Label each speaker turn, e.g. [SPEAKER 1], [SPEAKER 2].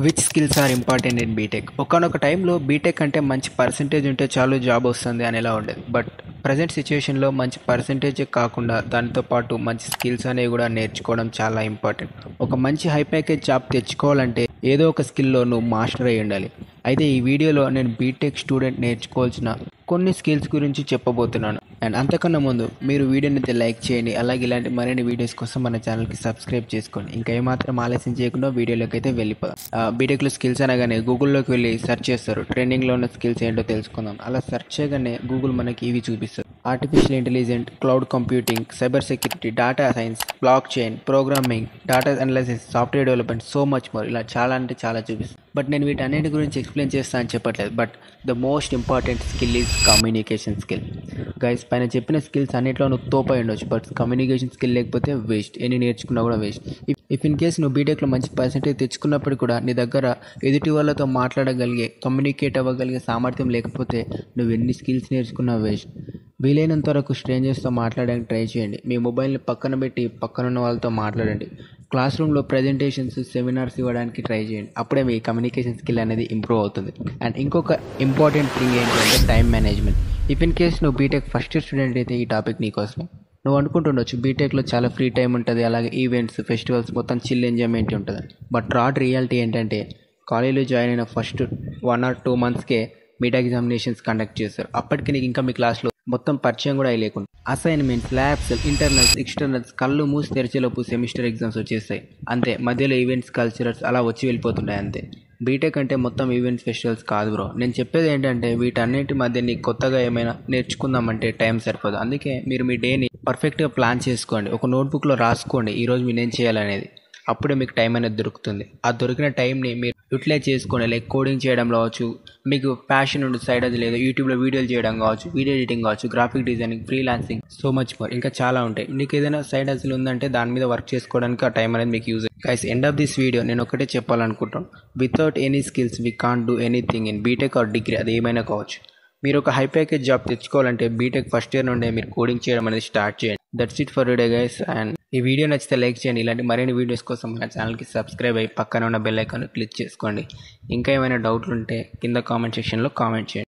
[SPEAKER 1] Which skills are important in BTech? ఒకనొక టైంలో BTech అంటే మంచి పర్సంటేజ్ ఉంటే చాలు జాబ్ వస్తుంది అని ఎలా ఉండేది. బట్ ప్రజెంట్ సిచ్యువేషన్లో మంచి పర్సంటేజే కాకుండా దానితో పాటు మంచి స్కిల్స్ అనేవి కూడా నేర్చుకోవడం చాలా ఇంపార్టెంట్. ఒక మంచి హై ప్యాకేజ్ జాబ్ తెచ్చుకోవాలంటే ఏదో ఒక స్కిల్లో నువ్వు మాస్టర్ అయి ఉండాలి. అయితే ఈ వీడియోలో నేను బీటెక్ స్టూడెంట్ నేర్చుకోవాల్సిన కొన్ని స్కిల్స్ గురించి చెప్పబోతున్నాను. అండ్ అంతకన్నా ముందు మీరు వీడియోని అయితే లైక్ చేయండి. అలాగే ఇలాంటి మరిన్ని వీడియోస్ కోసం మన ఛానల్కి సబ్స్క్రైబ్ చేసుకోండి. ఇంకా ఏమాత్రం ఆలస్యం చేయకుండా వీడియోలోకి అయితే వెళ్ళిపోదాం. బీటెక్లో స్కిల్స్ అనగానే గూగుల్లోకి వెళ్ళి సెర్చ్ చేస్తారు. ట్రెండింగ్లో ఉన్న స్కిల్స్ ఏంటో తెలుసుకుందాం. అలా సెర్చ్ చేయగానే గూగుల్ మనకి ఇవి చూపిస్తారు: artificial intelligent, cloud computing, cyber security, data science, blockchain, programming, data analysis, software development, so much more. ఇలా చాలా అంటే చాలా చూపిస్తుంది. బట్ నేను వీటన్నిటి గురించి ఎక్స్ప్లెయిన్ చేస్తా అని చెప్పట్లేదు. But the most important skill is communication skill. Guys, పైన చెప్పిన స్కిల్స్ అన్నింటిలో నువ్వు తోపై ఉండొచ్చు, బట్ కమ్యూనికేషన్ స్కిల్ లేకపోతే వేస్ట్. ఎన్ని నేర్చుకున్నా కూడా వేస్ట్. ఇఫ్ ఇన్ కేస్ నువ్వు బీటెక్లో మంచి పర్సెంటేజ్ తెచ్చుకున్నప్పుడు కూడా నీ దగ్గర ఎదుటి వాళ్ళతో మాట్లాడగలిగే, కమ్యూనికేట్ అవ్వగలిగే సామర్థ్యం లేకపోతే నువ్వు ఎన్ని స్కిల్స్ నేర్చుకున్నా వేస్ట్. వీలైనంత వరకు స్ట్రేంజర్స్తో మాట్లాడడానికి ట్రై చేయండి. మీ మొబైల్ని పక్కన పెట్టి పక్కనున్న వాళ్ళతో మాట్లాడండి. క్లాస్ రూమ్లో ప్రజెంటేషన్స్, సెమినార్స్ ఇవ్వడానికి ట్రై చేయండి. అప్పుడే మీ కమ్యూనికేషన్ స్కిల్ అనేది ఇంప్రూవ్ అవుతుంది. అండ్ ఇంకొక ఇంపార్టెంట్ థింగ్ ఏంటంటే time management. If in case నువ్వు బీటెక్ ఫస్ట్ ఇయర్ స్టూడెంట్ అయితే ఈ టాపిక్ నీకోసమే. నువ్వు అనుకుంటుండొచ్చు బీటెక్లో చాలా ఫ్రీ టైం ఉంటుంది, అలాగే ఈవెంట్స్, ఫెస్టివల్స్, మొత్తం చిల్ ఎంజాయ్మెంట్ ఉంటుంది. బట్ రాడ్ రియాలిటీ ఏంటంటే కాలేజీలో జాయిన్ అయిన ఫస్ట్ 1 or 2 monthsకే మిడ్ ఎగ్జామినేషన్స్ కండక్ట్ చేస్తారు. అప్పటికి నీకు ఇంకా మీ క్లాస్లో మొత్తం పరిచయం కూడా అయ్యలేకుండా అసైన్మెంట్స్, ల్యాబ్స్, ఇంటర్నల్స్, ఎక్స్టర్నల్స్, కళ్ళు మూసి తెరిచేలోపు సెమిస్టర్ ఎగ్జామ్స్ వచ్చేస్తాయి. అంతే, మధ్యలో ఈవెంట్స్, కల్చరల్స్ అలా వచ్చి వెళ్ళిపోతుంటాయి అంతే. బీటెక్ అంటే మొత్తం ఈవెంట్స్, ఫెస్టివల్స్ కాదు బ్రో. నేను చెప్పేది ఏంటంటే వీటన్నిటి మధ్య నీకు కొత్తగా ఏమైనా నేర్చుకుందామంటే టైం సరిపోదు. అందుకే మీరు మీ డేని పర్ఫెక్ట్గా ప్లాన్ చేసుకోండి. ఒక నోట్బుక్లో రాసుకోండి ఈరోజు మీరు ఏం చేయాలనేది. అప్పుడే మీకు టైం అనేది దొరుకుతుంది. ఆ దొరికిన టైంని మీరు యూటిలైజ్ చేసుకోండి. లైక్ కోడింగ్ చేయడం కావచ్చు, మీకు ప్యాషన్ ఉండి సైడ్ అది లేదు, యూట్యూబ్లో వీడియోలు చేయడం కావచ్చు, వీడియో ఎడిటింగ్ కావచ్చు, graphic designing, freelancing, so much more. ఇంకా చాలా ఉంటాయి. మీకు ఏదైనా సైడ్ హజిల్ ఉందంటే దాని మీద వర్క్ చేసుకోవడానికి ఆ టైం అనేది మీకు use. Guys, end of this video నేను ఒకటే చెప్పాలనుకుంటాను. Without any skills we can't do anything in BTech or degree. అది ఏమైనా కావచ్చు. మీరు ఒక హై ప్యాకేజ్ జాబ్ తెచ్చుకోవాలంటే బీటెక్ ఫస్ట్ ఇయర్ నుండే మీరు కోడింగ్ చేయడం అనేది స్టార్ట్ చేయండి. That's it for today guys. And ఈ వీడియో నచ్చితే లైక్ చేయండి. ఇలాంటి మరిన్ని వీడియోస్ కోసం మన ఛానల్కి సబ్స్క్రైబ్ అయ్యి పక్కన ఉన్న బెల్ ఐకాన్ క్లిక్ చేసుకోండి. ఇంకా ఏమైనా డౌట్లు ఉంటే కింద కామెంట్ సెక్షన్లో కామెంట్ చేయండి.